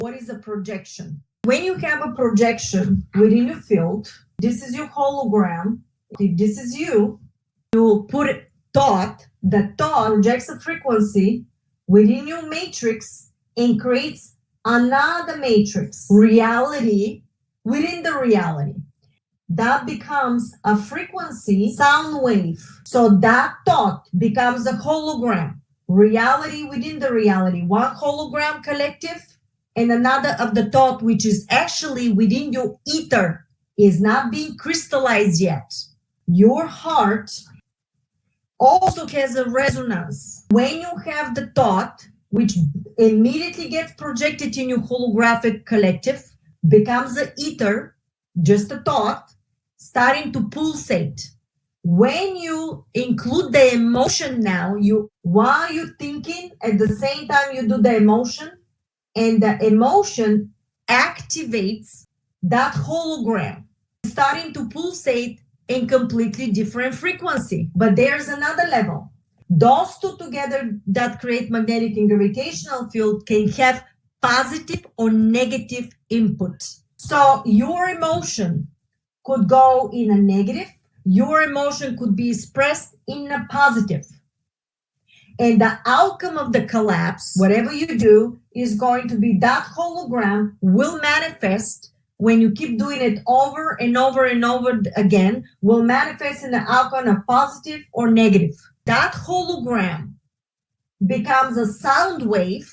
What is a projection? When you have a projection within your field, this is your hologram. If this is you put thought, the thought projects a frequency within your matrix and creates another matrix, reality within the reality. That becomes a frequency sound wave. So that thought becomes a hologram, reality within the reality. One hologram collective and another of the thought, which is actually within your ether, is not being crystallized yet. Your heart also has a resonance. When you have the thought, which immediately gets projected in your holographic collective, becomes an ether, just a thought, starting to pulsate. When you include the emotion now, while you're thinking, at the same time you do the emotion, and the emotion activates that hologram, starting to pulsate in completely different frequency. But there's another level. Those two together that create magnetic and gravitational field can have positive or negative input. So your emotion could go in a negative, your emotion could be expressed in a positive. And the outcome of the collapse, whatever you do, is going to be that hologram will manifest when you keep doing it over and over and over again, will manifest in the outcome of positive or negative. That hologram becomes a sound wave,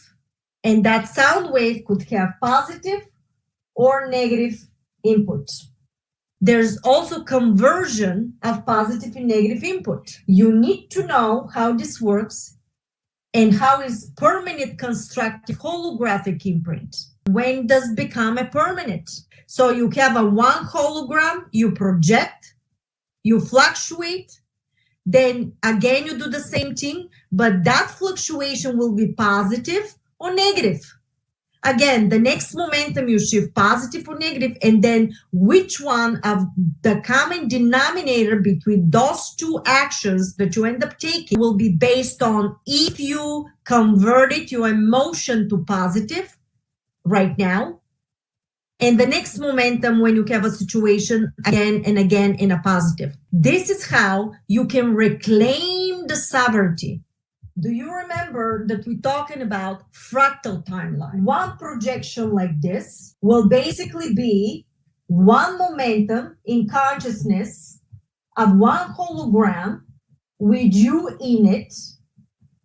and that sound wave could have positive or negative input. There's also conversion of positive and negative input. You need to know how this works and how is permanent constructive holographic imprint. When does become a permanent? So you have a one hologram, you project, you fluctuate, then again you do the same thing, but that fluctuation will be positive or negative. Again, the next momentum you shift positive or negative, and then which one of the common denominator between those two actions that you end up taking will be based on if you converted your emotion to positive right now, and the next momentum when you have a situation again and again in a positive. This is how you can reclaim the sovereignty. Do you remember that we're talking about fractal timeline? One projection like this will basically be one momentum in consciousness of one hologram with you in it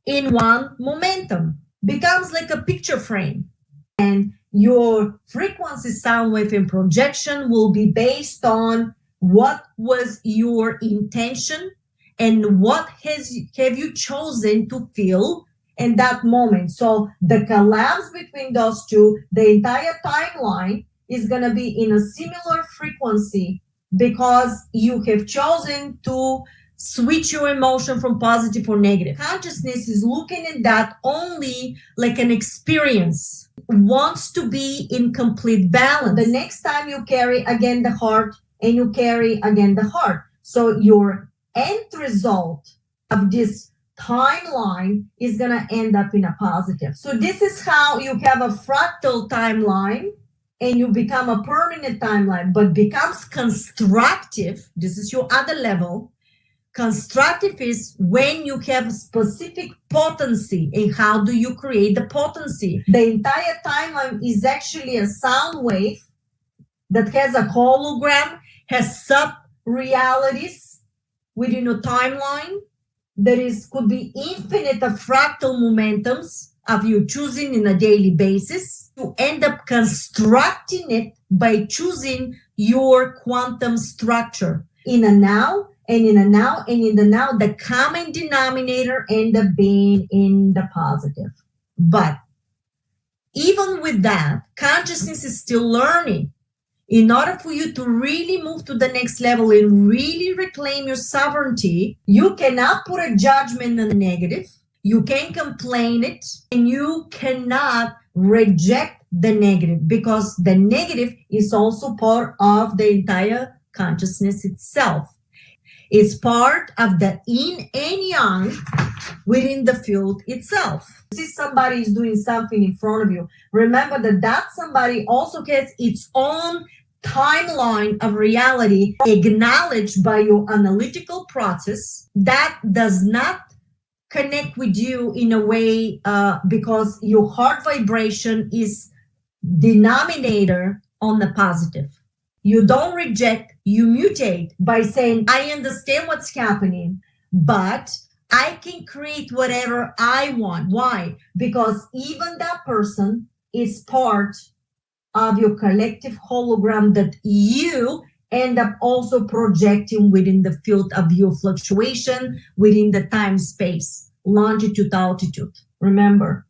in one momentum. Becomes like a picture frame. And your frequency sound wave and projection will be based on what was your intention and what have you chosen to feel in that moment. So the collapse between those two, the entire timeline is going to be in a similar frequency because you have chosen to switch your emotion from positive or negative. Consciousness is looking at that only like an experience, wants to be in complete balance. The next time you carry again the heart and you carry again the heart. So your end result of this timeline is going to end up in a positive. So this is how you have a fractal timeline and you become a permanent timeline, but becomes constructive. This is your other level. Constructive is when you have specific potency, and how do you create the potency? The entire timeline is actually a sound wave that has a hologram, has sub-realities within a timeline. There could be infinite of fractal momentums of you choosing in a daily basis. You end up constructing it by choosing your quantum structure in a now, and in a now, and in the now, the common denominator end up being in the positive. But even with that, consciousness is still learning. In order for you to really move to the next level and really reclaim your sovereignty, you cannot put a judgment on the negative. You can't complain it, and you cannot reject the negative, because the negative is also part of the entire consciousness itself. It's part of the yin and yang within the field itself. See somebody is doing something in front of you. Remember that somebody also has its own timeline of reality acknowledged by your analytical process that does not connect with you in a way because your heart vibration is denominator on the positive. You don't reject, you mutate by saying, I understand what's happening, but I can create whatever I want. Why? Because even that person is part of your collective hologram that you end up also projecting within the field of your fluctuation, within the time space, longitude, altitude. Remember.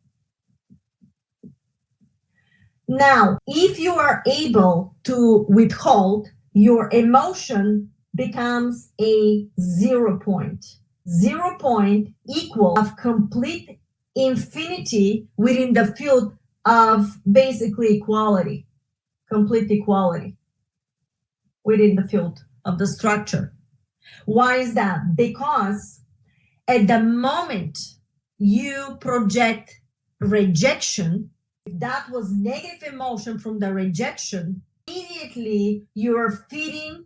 Now, if you are able to withhold, your emotion becomes a 0 point. 0 point equal of complete infinity within the field of basically equality, complete equality within the field of the structure. Why is that? Because at the moment you project rejection, if that was negative emotion from the rejection, immediately you are feeding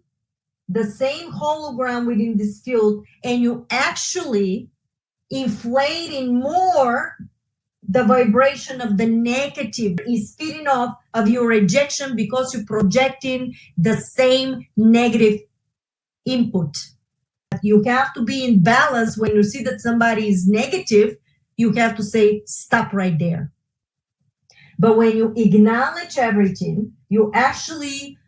the same hologram within this field, and you actually inflating more the vibration of the negative is feeding off of your rejection because you're projecting the same negative input. You have to be in balance. When you see that somebody is negative, you have to say, stop right there. But when you acknowledge everything, you actually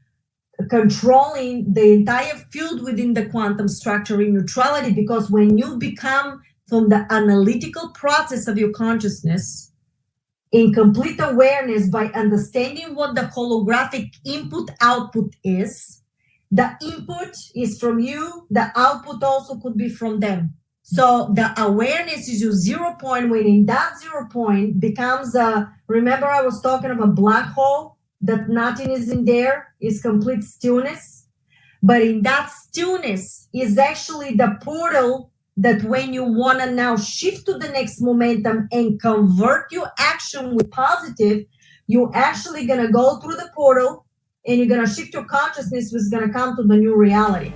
controlling the entire field within the quantum structure in neutrality, because when you become from the analytical process of your consciousness in complete awareness by understanding what the holographic input output is, the input is from you, the output also could be from them. So the awareness is your 0 point, when in that 0 point becomes remember I was talking of a black hole, that nothing is in there, is complete stillness. But in that stillness is actually the portal that when you want to now shift to the next momentum and convert your action with positive, you're actually going to go through the portal and you're going to shift your consciousness, which is going to come to the new reality.